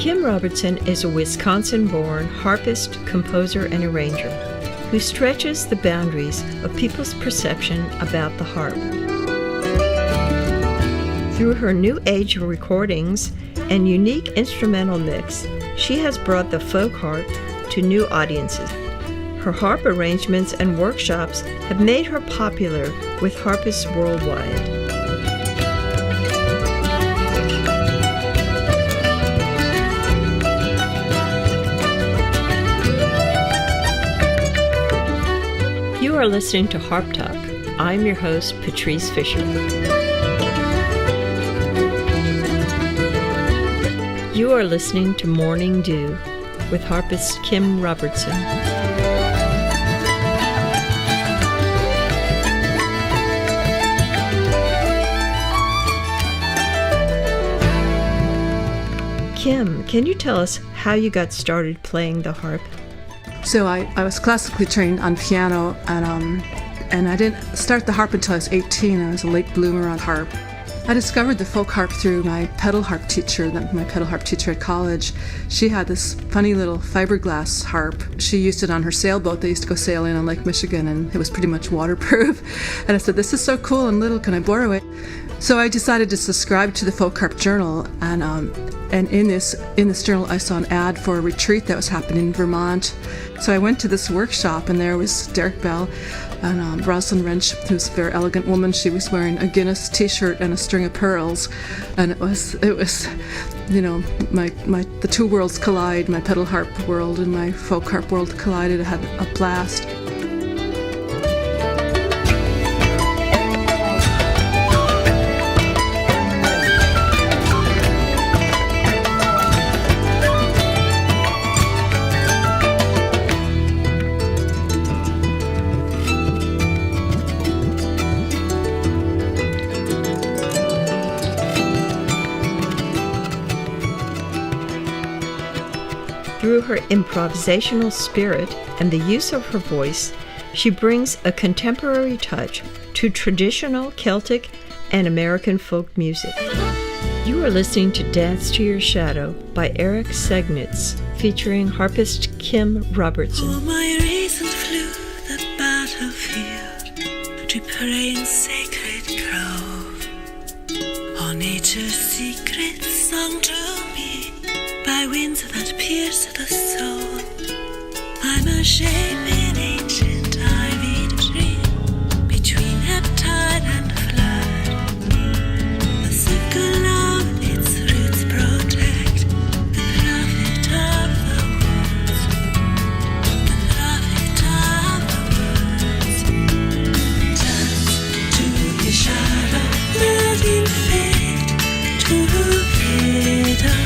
Kim Robertson is a Wisconsin-born harpist, composer, and arranger who stretches the boundaries of people's perception about the harp. Through her new age recordings and unique instrumental mix, she has brought the folk harp to new audiences. Her harp arrangements and workshops have made her popular with harpists worldwide. You are listening to Harp Talk. I'm your host, Patrice Fisher. You are listening to Morning Dew with harpist Kim Robertson. Kim, can you tell us how you got started playing the harp? So I was classically trained on piano, and I didn't start the harp until I was 18. I was a late bloomer on harp. I discovered the folk harp through my pedal harp teacher at college. She had this funny little fiberglass harp. She used it on her sailboat. They used to go sailing on Lake Michigan, and it was pretty much waterproof. And I said, "This is so cool and little, can I borrow it?" So I decided to subscribe to the Folk Harp Journal, and in this journal I saw an ad for a retreat that was happening in Vermont. So I went to this workshop, and there was Derek Bell and Rosalind Wrench, who's a very elegant woman. She was wearing a Guinness t-shirt and a string of pearls, and it was you know, the two worlds collide. My pedal harp world and my folk harp world collided. I had a blast. Through her improvisational spirit and the use of her voice, she brings a contemporary touch to traditional Celtic and American folk music. You are listening to Dance to Your Shadow by Eric Segnitz, featuring harpist Kim Robertson. Oh, my reason flew the battlefield to pray in sacred grove. All nature's secrets sung to me by winds that pierce the soul. I'm a shape in ancient ivied dream, between ebb tide and flood. The circle of its roots protect the prophet of the woods, the prophet of the woods. Dance to the shadow, let him fade to freedom.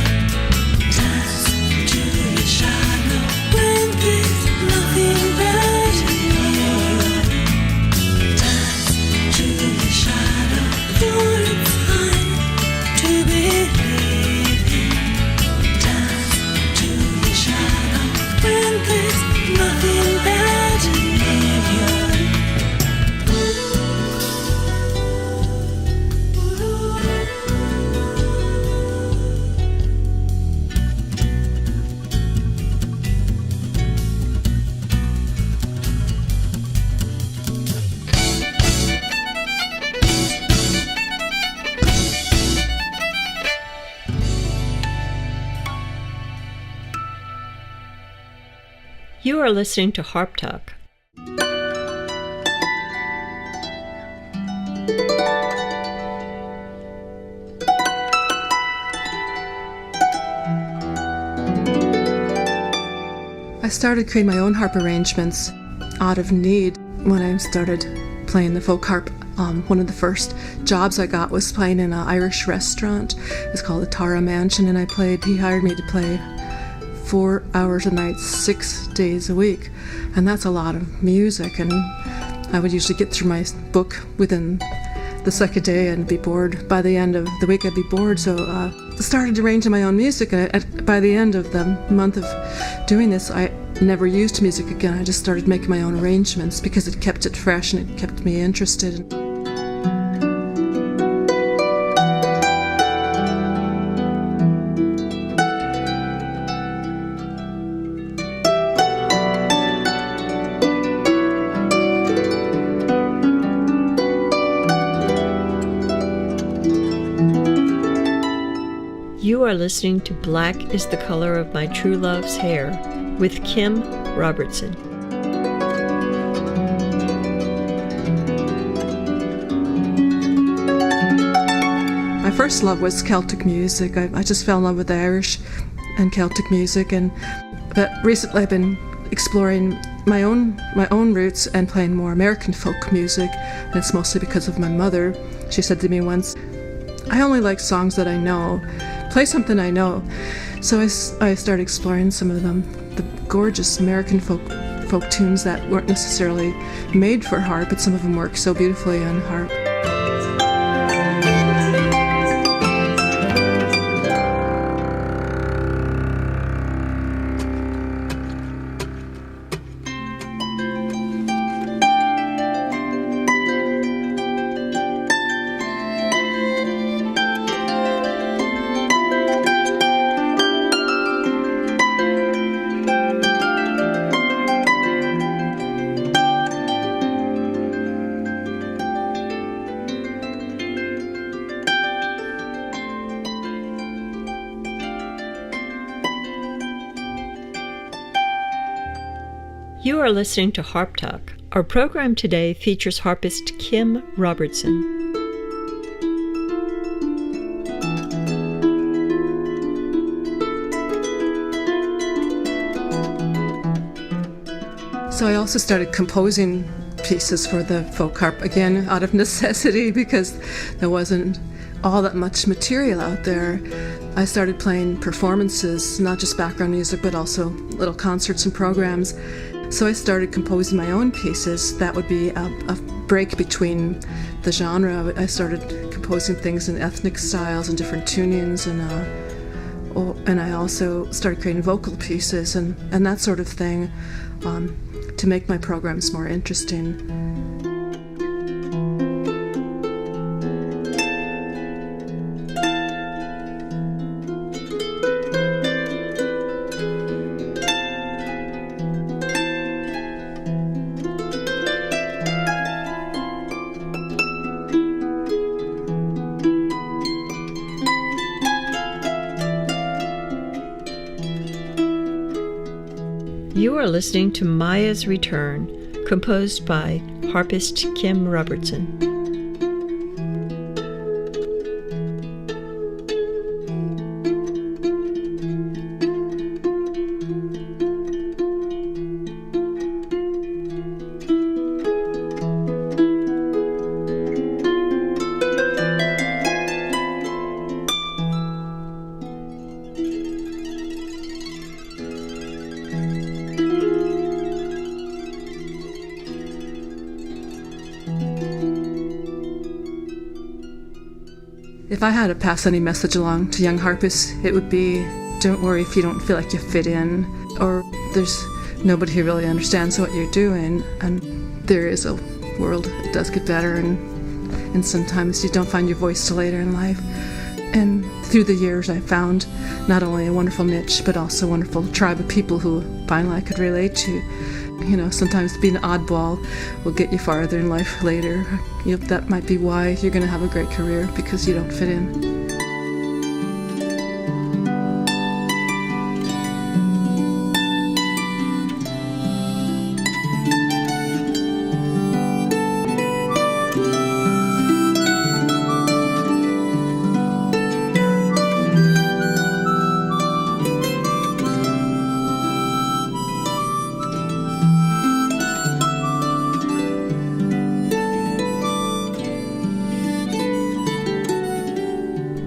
You are listening to Harp Talk. I started creating my own harp arrangements out of need when I started playing the folk harp. One of the first jobs I got was playing in an Irish restaurant. It's called the Tara Mansion, and he hired me to play 4 hours a night, 6 days a week, and that's a lot of music. And I would usually get through my book within the second day and be bored. By the end of the week, I'd be bored. So I started arranging my own music, and by the end of the month of doing this, I never used music again. I just started making my own arrangements because it kept it fresh and it kept me interested. You are listening to Black is the Color of My True Love's Hair with Kim Robertson. My first love was Celtic music. I just fell in love with Irish and Celtic music, but recently I've been exploring my own roots and playing more American folk music, and it's mostly because of my mother. She said to me once, I only like songs that I know. Play something I know. So I started exploring some of them, the gorgeous American folk tunes that weren't necessarily made for harp, but some of them work so beautifully on harp. You are listening to Harp Talk. Our program today features harpist Kim Robertson. So I also started composing pieces for the folk harp, again out of necessity because there wasn't all that much material out there. I started playing performances, not just background music, but also little concerts and programs. So I started composing my own pieces. That would be a break between the genre. I started composing things in ethnic styles and different tunings, and I also started creating vocal pieces and that sort of thing to make my programs more interesting. You are listening to Maya's Return, composed by harpist Kim Robertson. If I had to pass any message along to young harpists, it would be, don't worry if you don't feel like you fit in, or there's nobody who really understands what you're doing, and there is a world that does get better, and sometimes you don't find your voice till later in life. And through the years I found not only a wonderful niche, but also a wonderful tribe of people who finally I could relate to. You know, sometimes being an oddball will get you farther in life later. That might be why you're going to have a great career, because you don't fit in.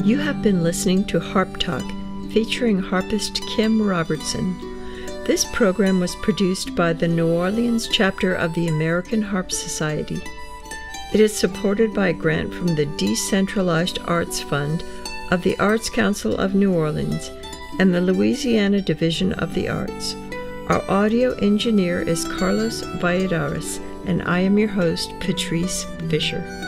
You have been listening to Harp Talk, featuring harpist Kim Robertson. This program was produced by the New Orleans chapter of the American Harp Society. It is supported by a grant from the Decentralized Arts Fund of the Arts Council of New Orleans and the Louisiana Division of the Arts. Our audio engineer is Carlos Valladares, and I am your host, Patrice Fisher.